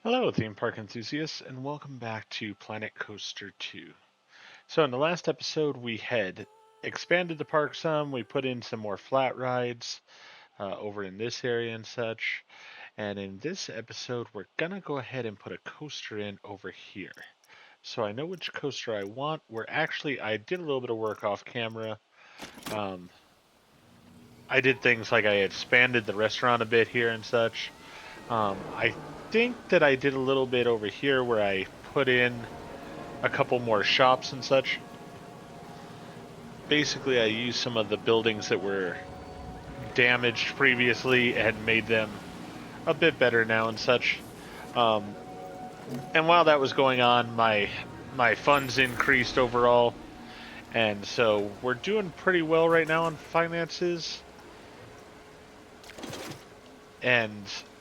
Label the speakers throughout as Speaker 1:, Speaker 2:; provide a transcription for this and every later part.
Speaker 1: Hello, theme park enthusiasts, and welcome back to Planet Coaster 2. So, in the last episode, we had expanded the park some. We put in some more flat rides over in this area and such. And in this episode, we're gonna go ahead and put a coaster in over here. So I know which coaster I want. I did a little bit of work off camera. Um, I did things like I expanded the restaurant a bit here and such. I think that I did a little bit over here where I put in a couple more shops and such. Basically, I used some of the buildings that were damaged previously and made them a bit better now and such. Um, and while that was going on, my funds increased overall, and so we're doing pretty well right now on finances, and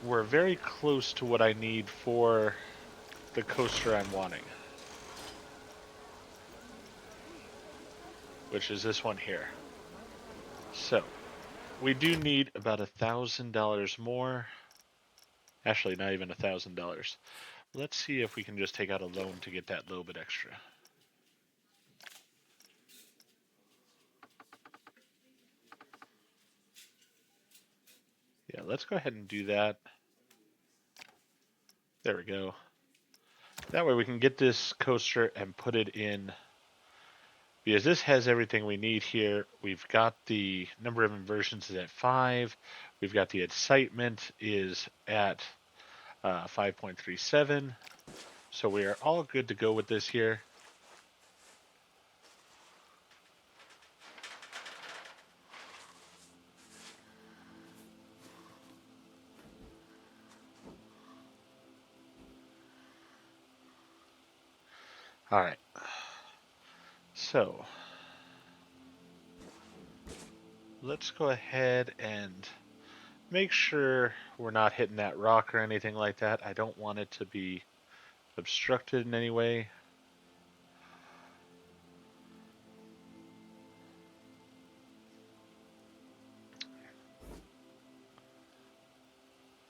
Speaker 1: we're very close to what I need for the coaster I'm wanting, which is this one here. So we do need about $1,000 more. Actually, not even $1,000. Let's see if we can just take out a loan to get that little bit extra. Yeah, let's go ahead and do that. There we go. That way we can get this coaster and put it in, because this has everything we need here. We've got the number of inversions is at 5. We've got the excitement is at 5.37. So we are all good to go with this here. All right. So let's go ahead and make sure we're not hitting that rock or anything like that. I don't want it to be obstructed in any way.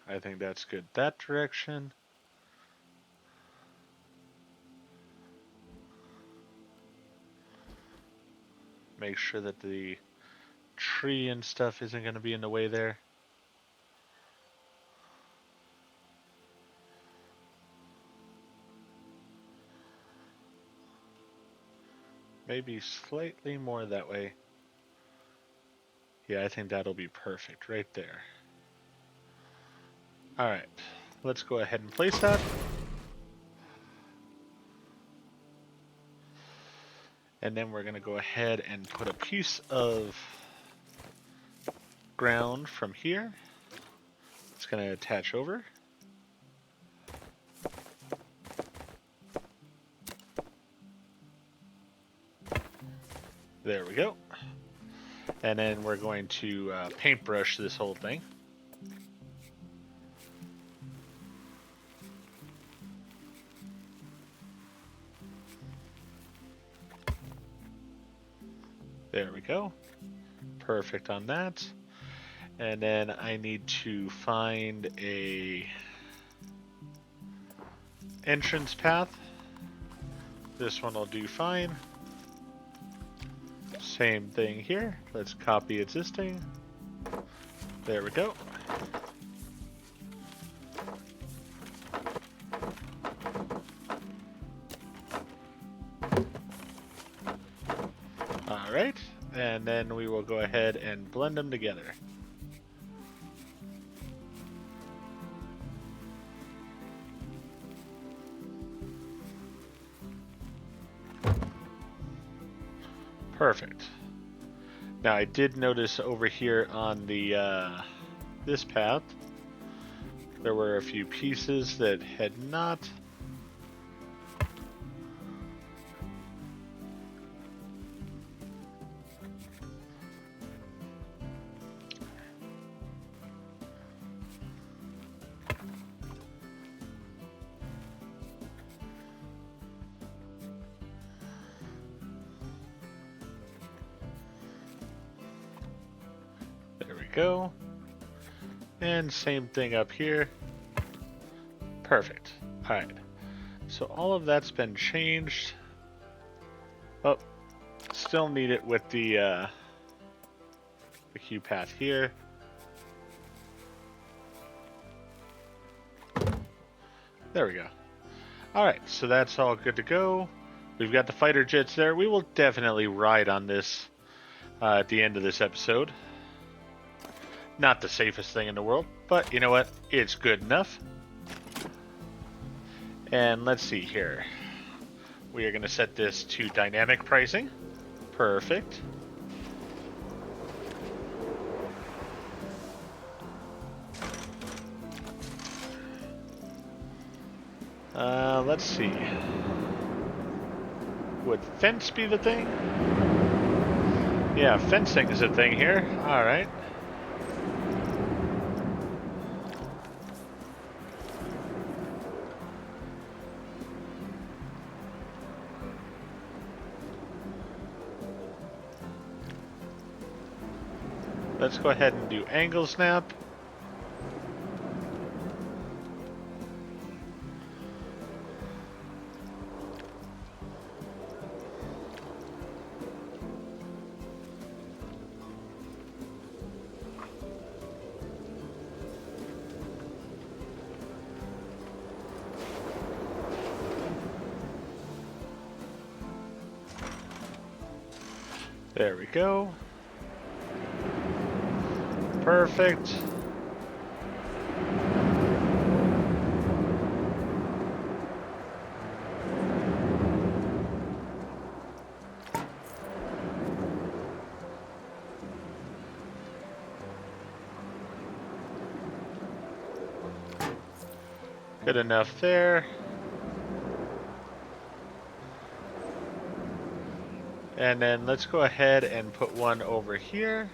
Speaker 1: I think that's good that direction. Make sure that the tree and stuff isn't going to be in the way there. Maybe slightly more that way. Yeah, I think that'll be perfect right there. All right, let's go ahead and place that. And then we're going to go ahead and put a piece of ground from here. It's going to attach over. There we go. And then we're going to paintbrush this whole thing. There we go. Perfect on that. And then I need to find a entrance path. This one will do fine. Same thing here. Let's copy existing. There we go. All right, and then we will go ahead and blend them together. Perfect. Now I did notice over here on the this path, there were a few pieces that had not. There we go. And same thing up here. Perfect. All right. So all of that's been changed. Oh, still need it with the queue path here. There we go. All right, so that's all good to go. We've got the fighter jets there. We will definitely ride on this at the end of this episode. Not the safest thing in the world, but you know what? It's good enough. And let's see here. We are going to set this to dynamic pricing. Perfect. Let's see. Would fence be the thing? Yeah, fencing is a thing here. Alright. Let's go ahead and do angle snap. There we go. Perfect. Good enough there. And then let's go ahead and put one over here.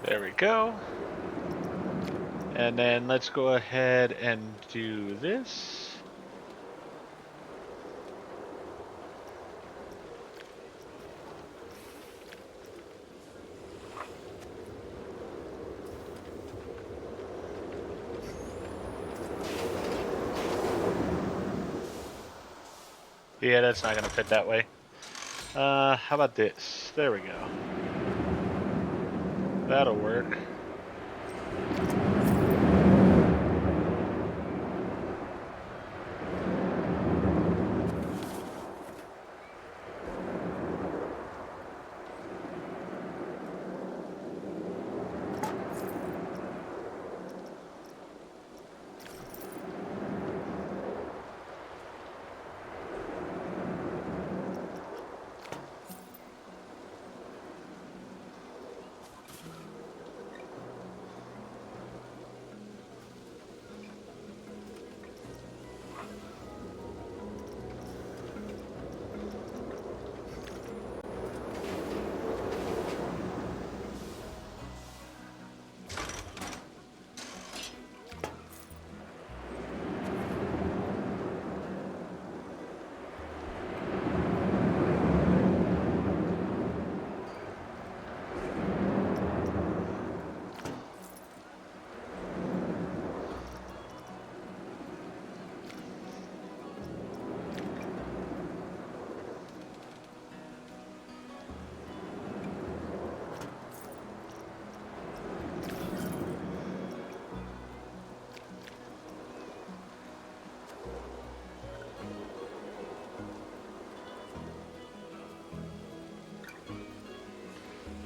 Speaker 1: There we go. And then let's go ahead and do this. Yeah, that's not gonna fit that way. How about this? There we go. That'll work.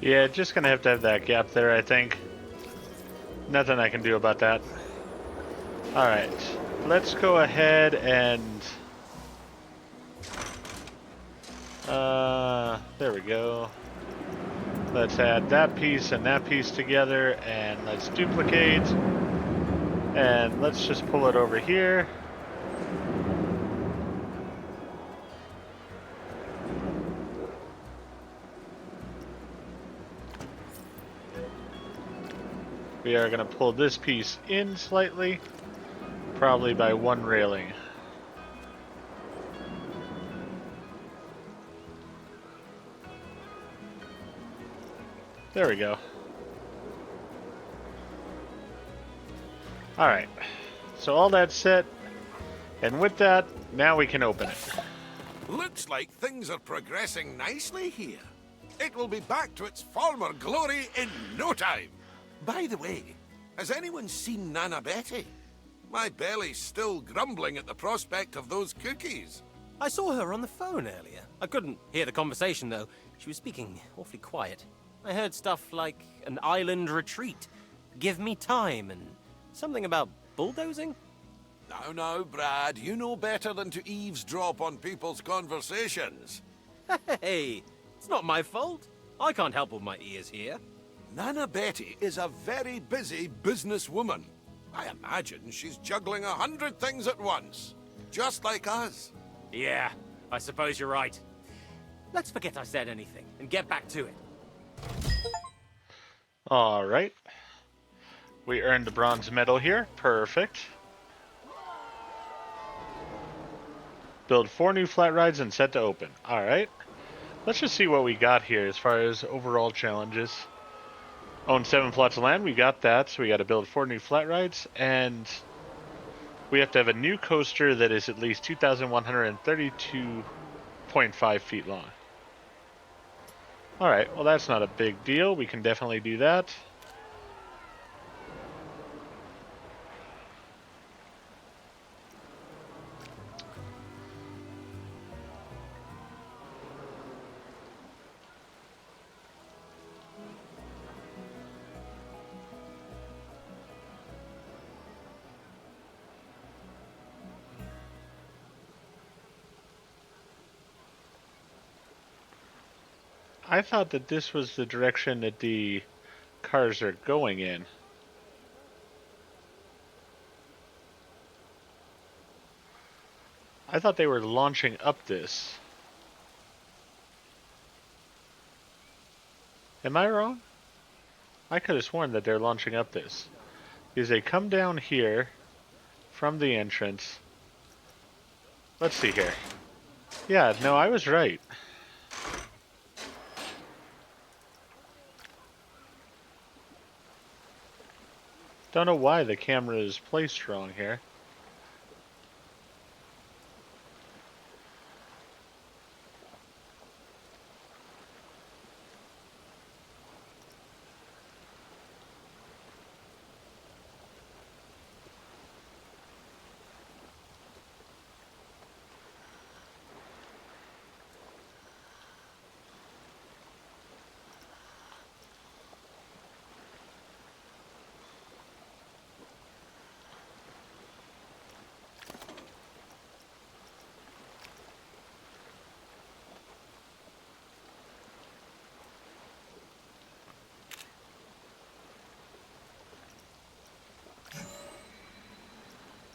Speaker 1: Yeah, just gonna have to have that gap there, I think. Nothing I can do about that. Alright. let's go ahead and there we go. Let's add that piece and that piece together, and let's duplicate, and let's just pull it over here. We are going to pull this piece in slightly, probably by one railing. There we go. Alright, so all that's set, and with that, now we can open it.
Speaker 2: Looks like things are progressing nicely here. It will be back to its former glory in no time. By the way, has anyone seen Nana Betty? My belly's still grumbling at the prospect of those cookies.
Speaker 3: I saw her on the phone earlier. I couldn't hear the conversation, though. She was speaking awfully quiet. I heard stuff like an island retreat, give me time, and something about bulldozing.
Speaker 2: Now, Brad, you know better than to eavesdrop on people's conversations.
Speaker 3: Hey, it's not my fault. I can't help with my ears here.
Speaker 2: Nana Betty is a very busy businesswoman. I imagine she's juggling 100 things at once, just like us.
Speaker 3: Yeah, I suppose you're right. Let's forget I said anything and get back to it.
Speaker 1: Alright. We earned the bronze medal here. Perfect. Build 4 new flat rides and set to open. Alright. Let's just see what we got here as far as overall challenges. Own 7 plots of land. We got that. So we got to build 4 new flat rides. And we have to have a new coaster that is at least 2,132.5 feet long. Alright, well that's not a big deal. We can definitely do that. I thought that this was the direction that the cars are going in. I thought they were launching up this. Am I wrong? I could have sworn that they're launching up this. Because they come down here from the entrance. Let's see here. Yeah, no, I was right. Don't know why the camera is placed wrong here.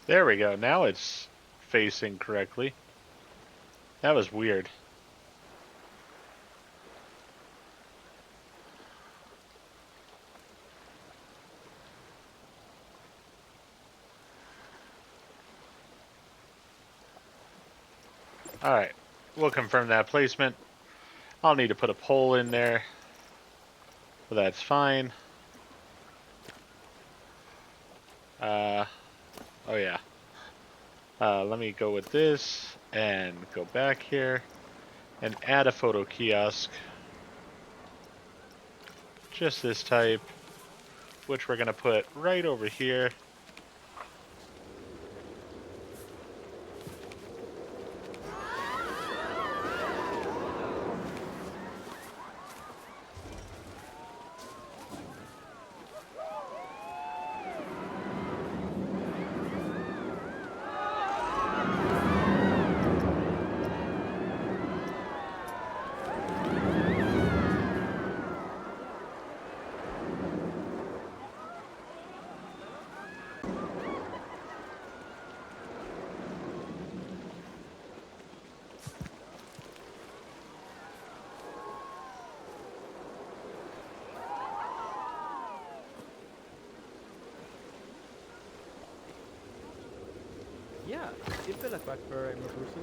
Speaker 1: There we go. Now it's facing correctly. That was weird. Alright, we'll confirm that placement. I'll need to put a pole in there, but that's fine. Oh yeah. Let me go with this and go back here and add a photo kiosk. Just this type, which we're going to put right over here.
Speaker 4: Ja, ik wil het vaak voor mijn broersen.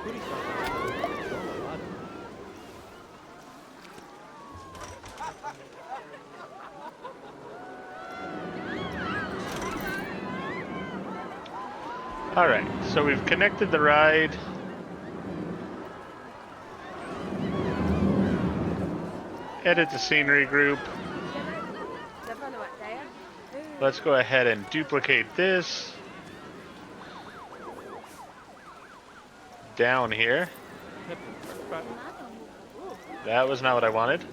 Speaker 4: Goeie stad.
Speaker 1: All right, so we've connected the ride. Edit the scenery group. Let's go ahead and duplicate this down here. That was not what I wanted.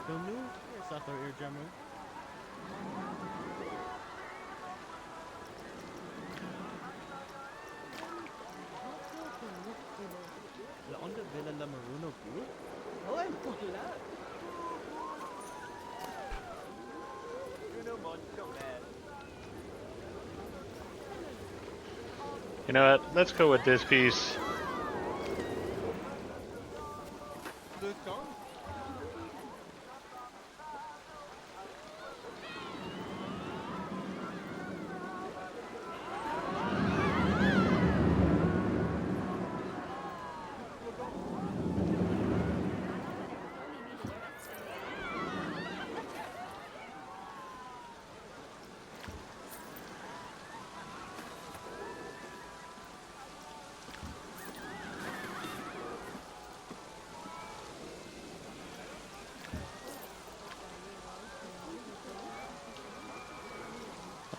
Speaker 4: Zo nu staat er hier jammer. De andere willen de maroon ook goed. Oh, en pula.
Speaker 1: You know what? Let's go with this piece.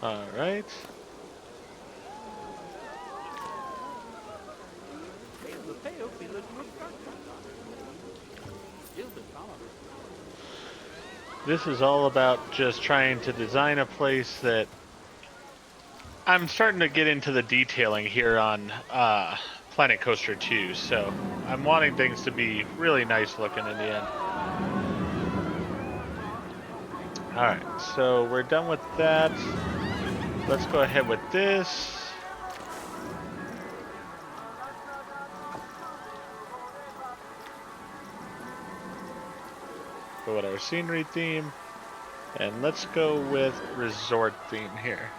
Speaker 1: All right. This is all about just trying to design a place that I'm starting to get into the detailing here on Planet Coaster 2, so I'm wanting things to be really nice looking in the end. Alright, so we're done with that. Let's go ahead with this. Go with our scenery theme. And let's go with resort theme here.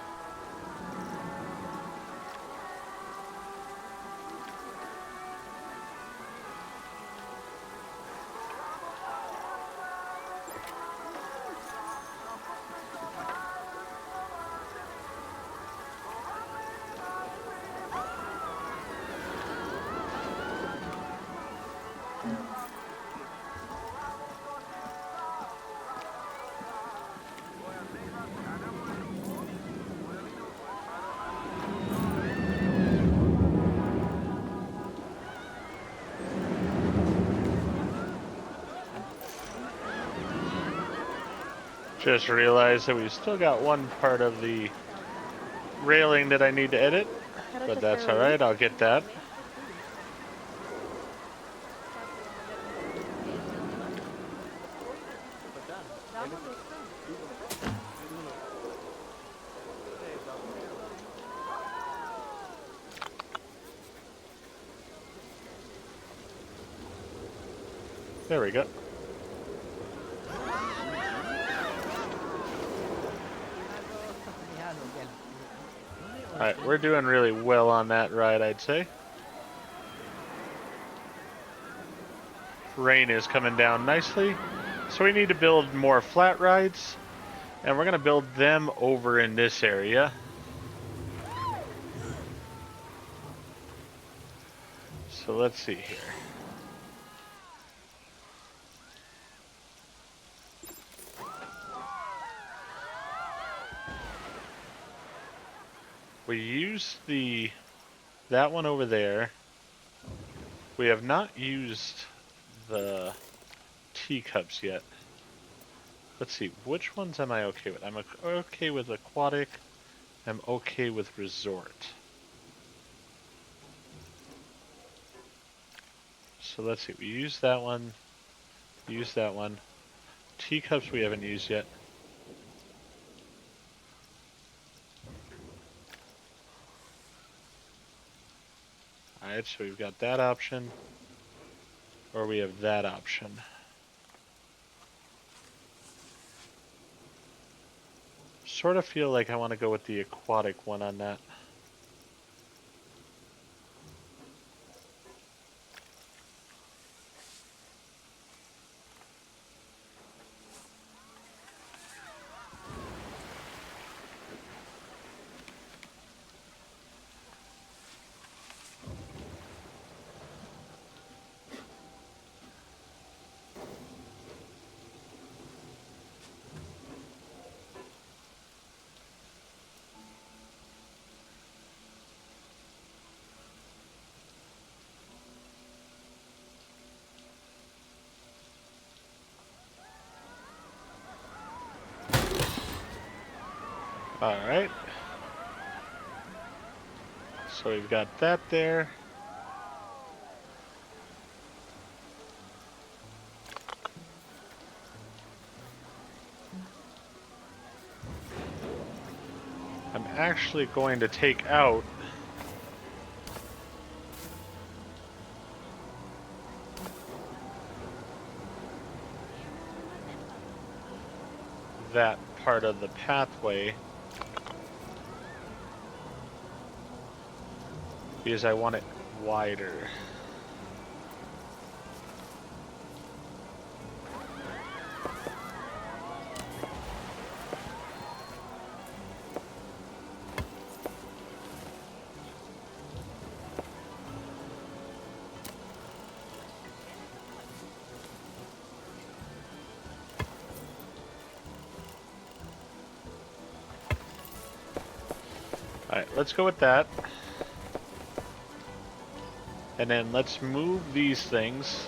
Speaker 1: Just realized that we've still got one part of the railing that I need to edit, but that's alright, I'll get that. There we go. Alright, we're doing really well on that ride, I'd say. Rain is coming down nicely. So we need to build more flat rides. And we're going to build them over in this area. So let's see here. We use that one over there. We have not used the teacups yet. Let's see, which ones am I okay with? I'm okay with aquatic. I'm okay with resort. So let's see, we use that one. Use that one. Teacups we haven't used yet. Alright, so we've got that option. Or we have that option. Sort of feel like I want to go with the aquatic one on that. Alright. So we've got that there. I'm actually going to take out that part of the pathway because I want it wider. Alright, let's go with that. And then let's move these things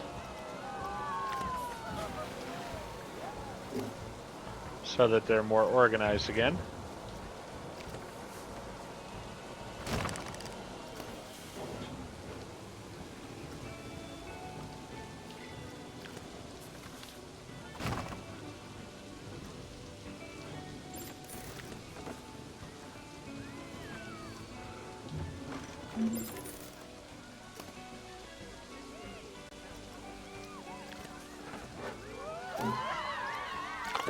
Speaker 1: so that they're more organized again.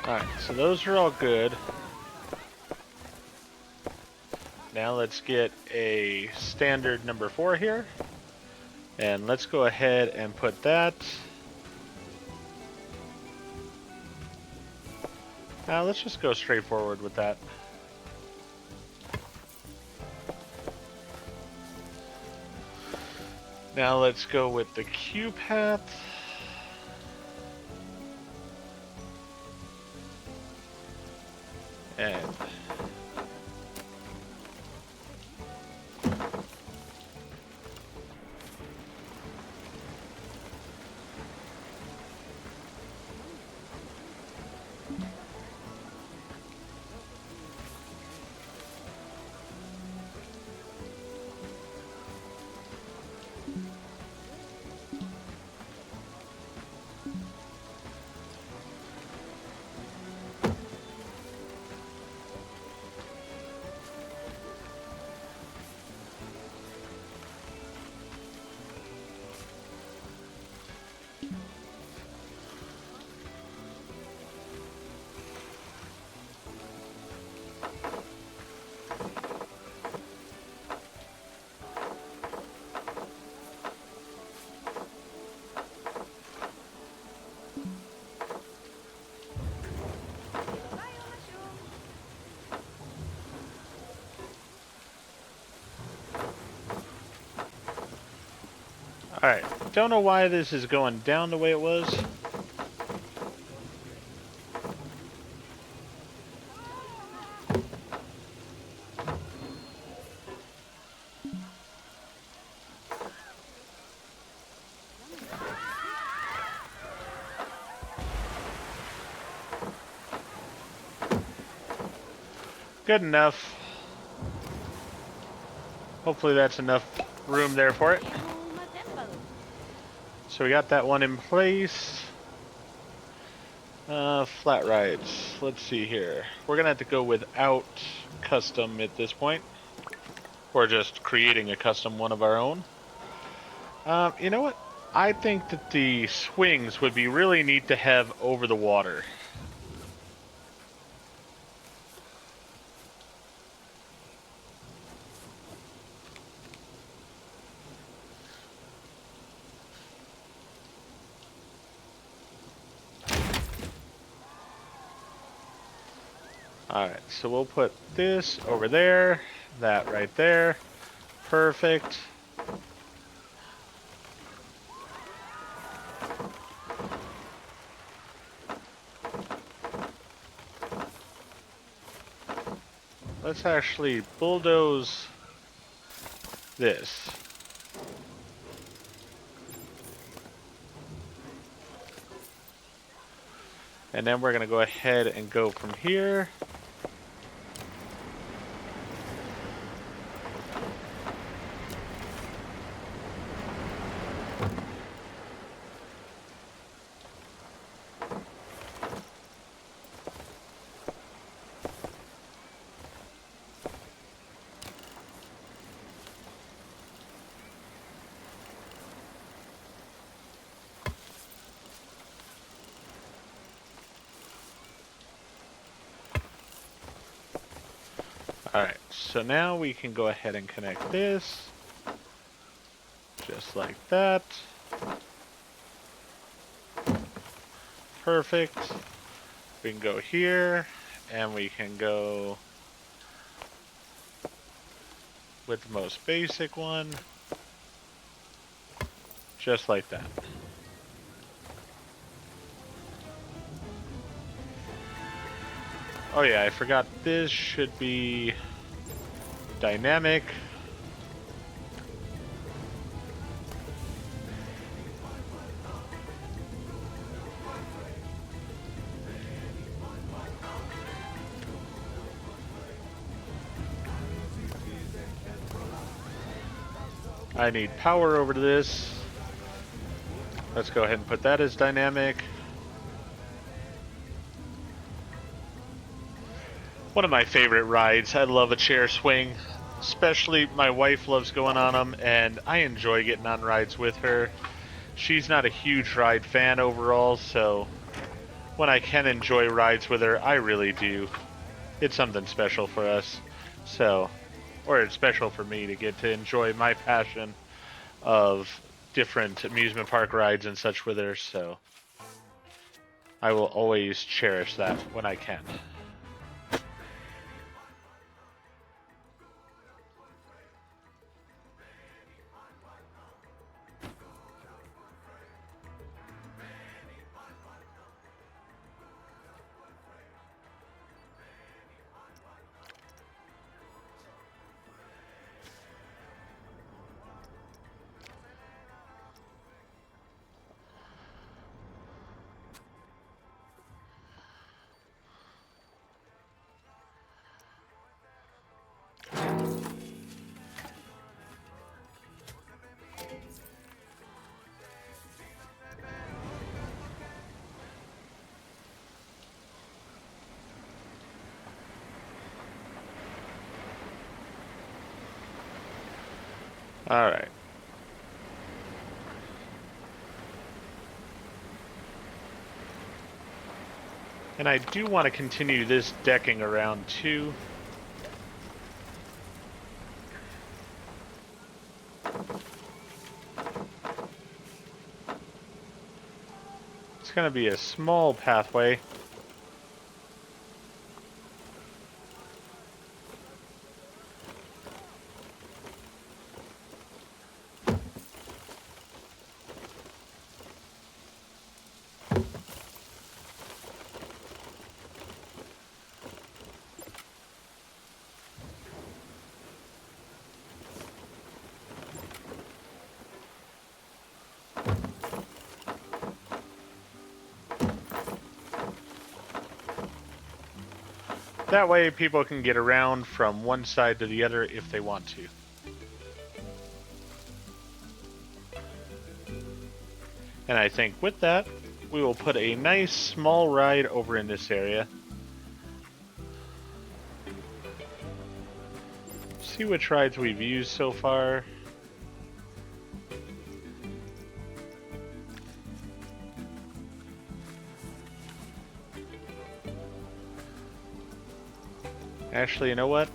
Speaker 1: Alright, so those are all good. Now let's get a standard number 4 here. And let's go ahead and put that. Now let's just go straight forward with that. Now let's go with the Q path. And alright, don't know why this is going down the way it was. Good enough. Hopefully that's enough room there for it. So we got that one in place. Flat rides. Let's see here. We're gonna have to go without custom at this point. Or just creating a custom one of our own. You know what? I think that the swings would be really neat to have over the water. Alright, so we'll put this over there, that right there. Perfect. Let's actually bulldoze this. And then we're going to go ahead and go from here. Alright, so now we can go ahead and connect this. Just like that. Perfect. We can go here, and we can go with the most basic one. Just like that. Oh yeah, I forgot this should be dynamic. I need power over to this. Let's go ahead and put that as dynamic. One of my favorite rides. I love a chair swing. Especially my wife loves going on them, and I enjoy getting on rides with her. She's not a huge ride fan overall, so when I can enjoy rides with her, I really do. It's something special for us. So, or it's special for me to get to enjoy my passion of different amusement park rides and such with her, so I will always cherish that when I can. Alright. And I do want to continue this decking around too. It's going to be a small pathway. That way people can get around from one side to the other if they want to. And I think with that, we will put a nice small ride over in this area. See which rides we've used so far. Actually, you know what?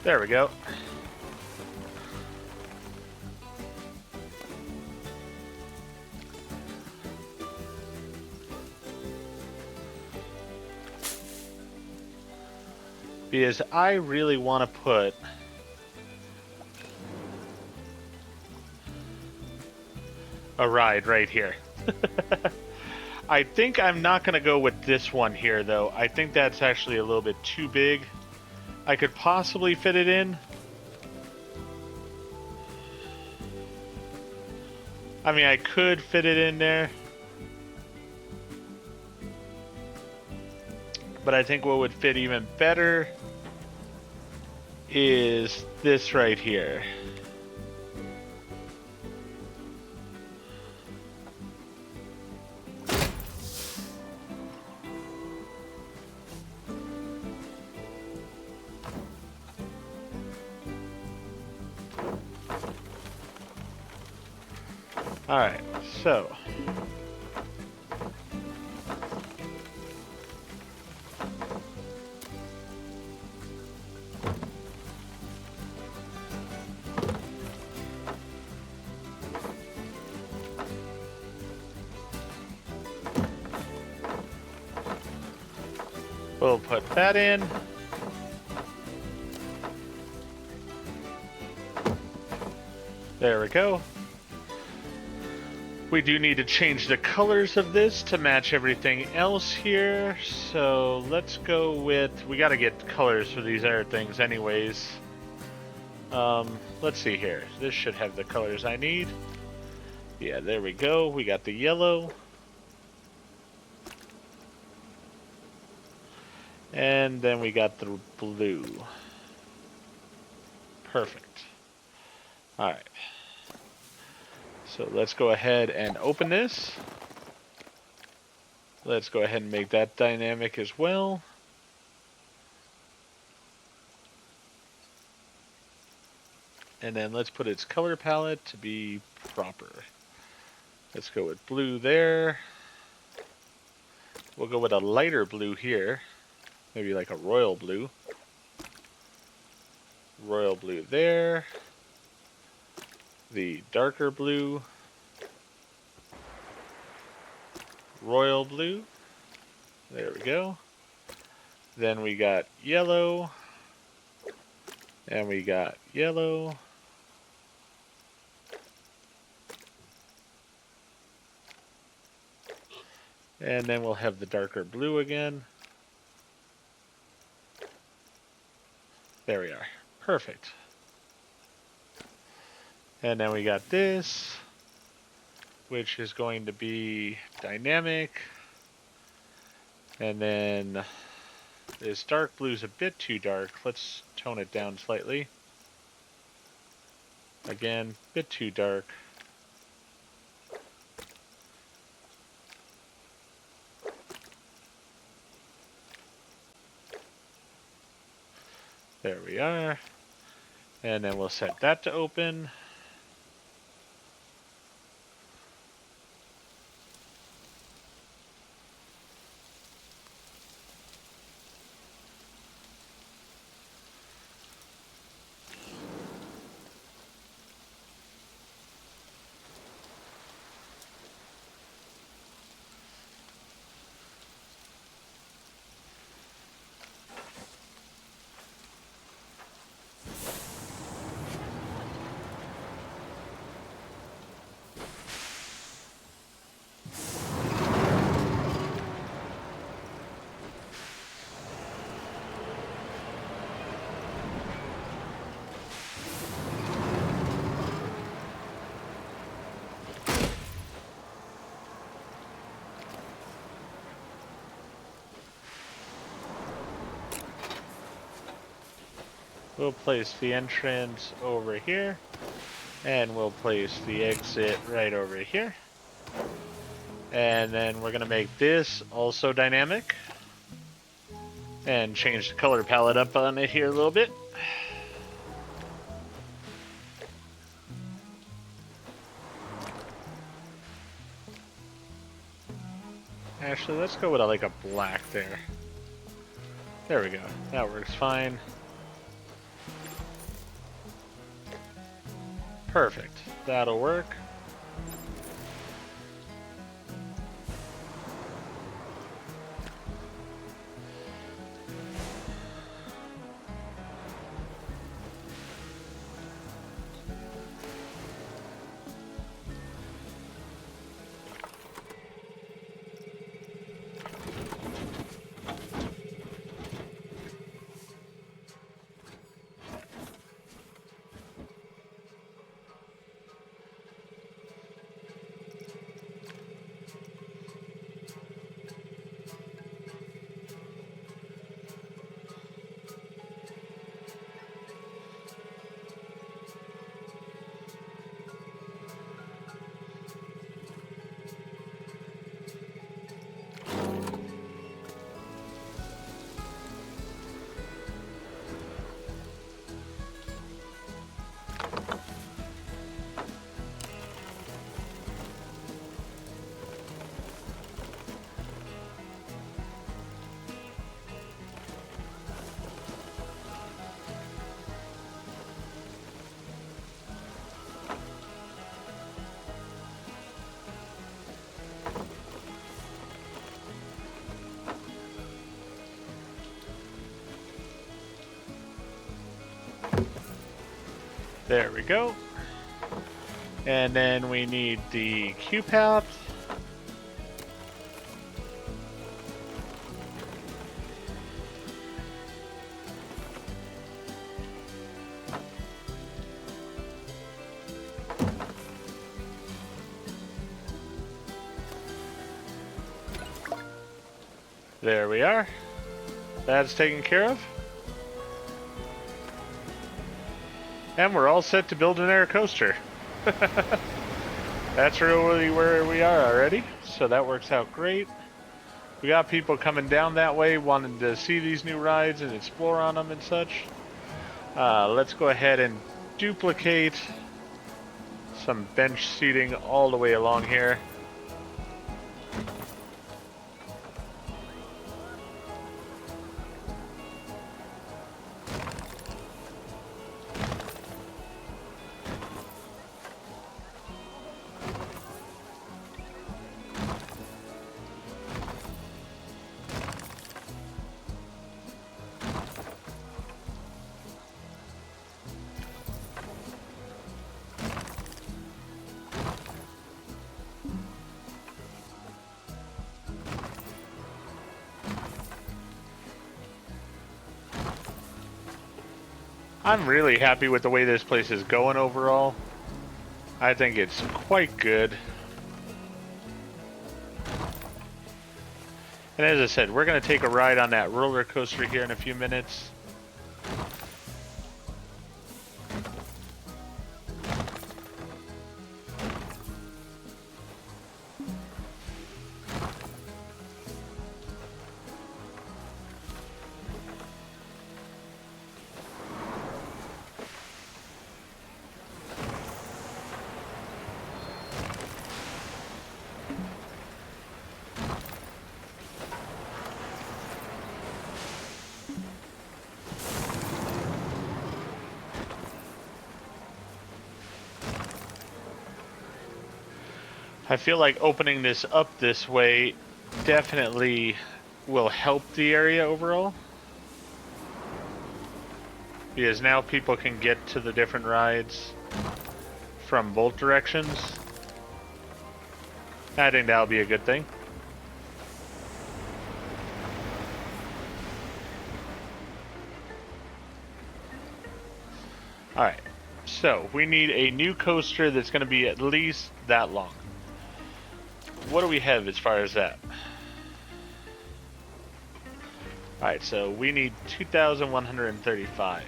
Speaker 1: There we go. Because I really want to put a ride right here. I think I'm not going to go with this one here, though. I think that's actually a little bit too big. I could possibly fit it in. I mean, I could fit it in there. But I think what would fit even better is this right here. Alright, so we'll put that in. There we go. We do need to change the colors of this to match everything else here. So let's go with, we got to get colors for these other things anyways. Let's see here. This should have the colors I need. Yeah, there we go. We got the yellow. And then we got the blue. Perfect. All right. So let's go ahead and open this. Let's go ahead and make that dynamic as well. And then let's put its color palette to be proper. Let's go with blue there. We'll go with a lighter blue here. Maybe like a royal blue. Royal blue there. The darker blue. Royal blue. There we go. Then we got yellow. And we got yellow. And then we'll have the darker blue again. There we are. Perfect. And then we got this, which is going to be dynamic. And then this dark blue is a bit too dark. Let's tone it down slightly. Again, bit too dark. There we are. And then we'll set that to open. We'll place the entrance over here, and we'll place the exit right over here. And then we're gonna make this also dynamic, and change the color palette up on it here a little bit. Actually, let's go with like a black there. There we go. That works fine. Perfect. That'll work. There we go. And then we need the Q path. There we are. That's taken care of. And we're all set to build an air coaster. That's really where we are already, so that works out great. We got people coming down that way wanting to see these new rides and explore on them and such. Let's go ahead and duplicate some bench seating all the way along here. I'm really happy with the way this place is going overall. I think it's quite good. And as I said, we're going to take a ride on that roller coaster here in a few minutes. I feel like opening this up this way definitely will help the area overall. Because now people can get to the different rides from both directions. I think that'll be a good thing. Alright, so we need a new coaster that's going to be at least that long. What do we have as far as that? Alright, so we need 2,135.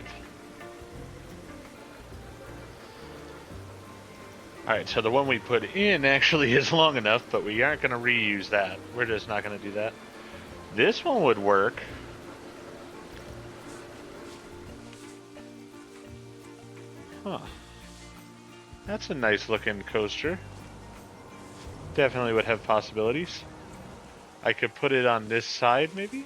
Speaker 1: Alright, so the one we put in actually is long enough, but we aren't going to reuse that. We're just not going to do that. This one would work. Huh. That's a nice looking coaster. Definitely would have possibilities. I could put it on this side, maybe?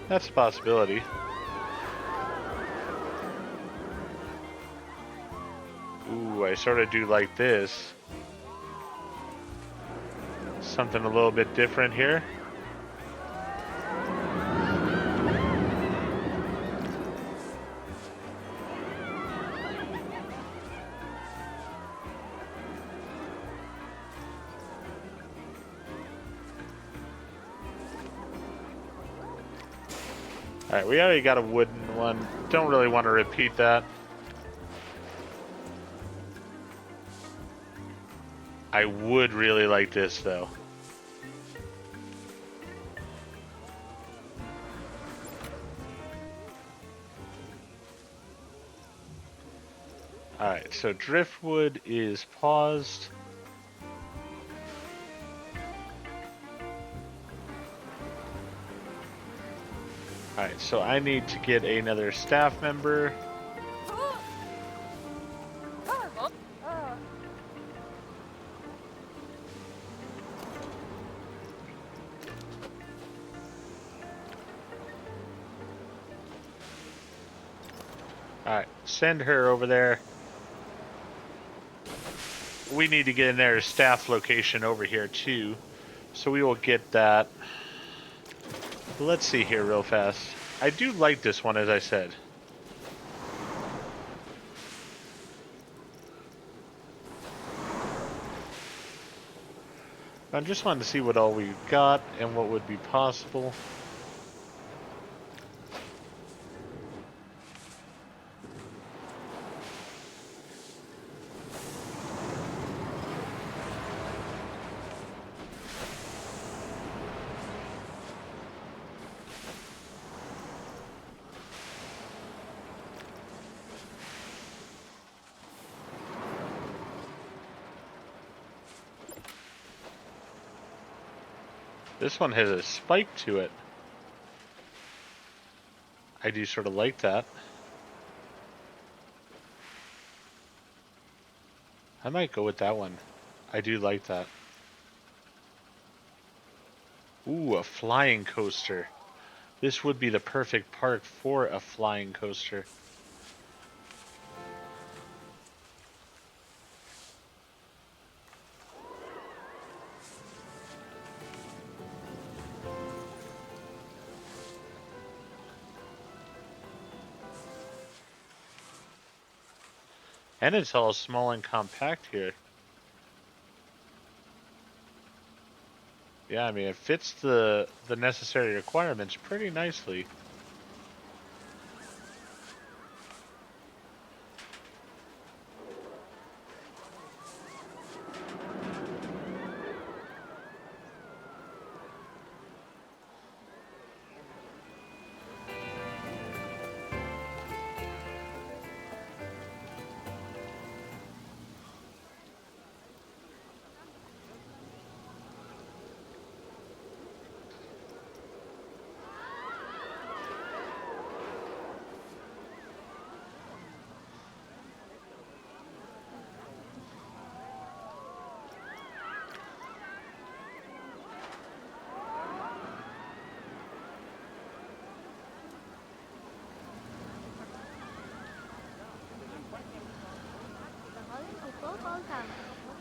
Speaker 1: That's a possibility. Ooh, I sort of do like this. Something a little bit different here. Alright, we already got a wooden one. Don't really want to repeat that. I would really like this, though. Alright, so driftwood is paused. Alright, so I need to get another staff member. Alright, send her over there. We need to get in their staff location over here too. So we will get that. Let's see here real fast. I do like this one, as I said. I just wanted to see what all we got and what would be possible. This one has a spike to it. I do sort of like that. I might go with that one. I do like that. Ooh, a flying coaster. This would be the perfect park for a flying coaster. And it's all small and compact here. Yeah, I mean, it fits the necessary requirements pretty nicely.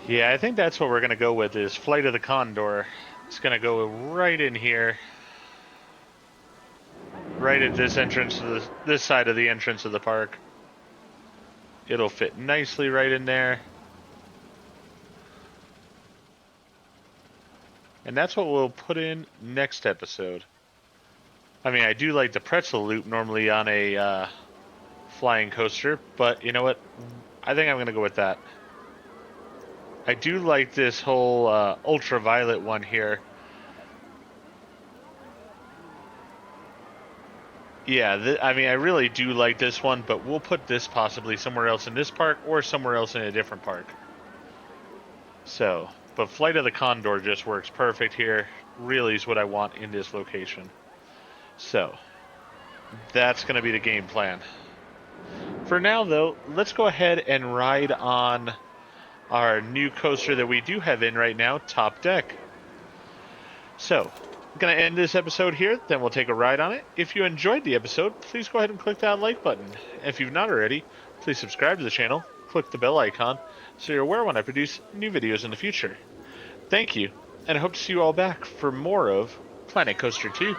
Speaker 1: Yeah, I think that's what we're gonna go with is Flight of the Condor. It's gonna go right in here. Right at this entrance to this side of the entrance of the park. It'll fit nicely right in there. And that's what we'll put in next episode. I mean, I do like the pretzel loop normally on a flying coaster, but you know what? I think I'm going to go with that. I do like this whole ultraviolet one here. Yeah, I mean, I really do like this one, but we'll put this possibly somewhere else in this park or somewhere else in a different park. So, but Flight of the Condor just works perfect here. Really is what I want in this location. So, that's going to be the game plan. For now, though, let's go ahead and ride on our new coaster that we do have in right now, Top Deck. So, I'm going to end this episode here, then we'll take a ride on it. If you enjoyed the episode, please go ahead and click that like button. If you've not already, please subscribe to the channel, click the bell icon, so you're aware when I produce new videos in the future. Thank you, and I hope to see you all back for more of Planet Coaster 2.